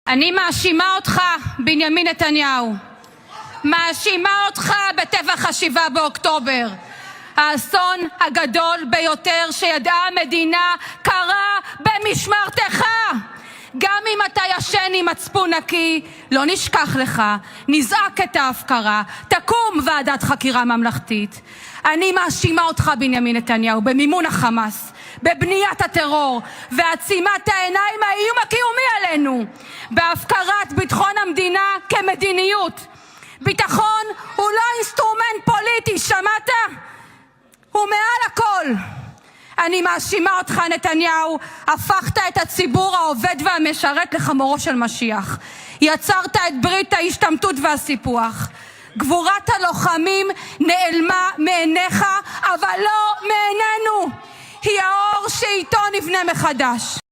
אני מאשימה אותך, בנימין נתניהו. מאשימה אותך בטבח 7 באוקטובר. האסון הגדול ביותר שידעה המדינה קרה במשמרתך. גם אם אתה ישן עם מצפון נקי, לא נשכח לך, נזעק את ההפקרה, תקום ועדת חקירה ממלכתית. אני מאשימה אותך, בנימין נתניהו, במימון החמאס, בבניית הטרור ועצימת העיניים האיום הקיומי עלינו, בהפקרת ביטחון המדינה כמדיניות. ביטחון הוא לא אינסטרומנט פוליטי, שמעת? הוא מעל הכל. אני מאשימה אותך, נתניהו, הפכת את הציבור העובד והמשרת לחמורו של משיח. יצרת את ברית ההשתמטות והסיפוח. גבורת הלוחמים נעלמה מעיניך, אבל לא מעינינו. היא האור שאיתו נבנה מחדש.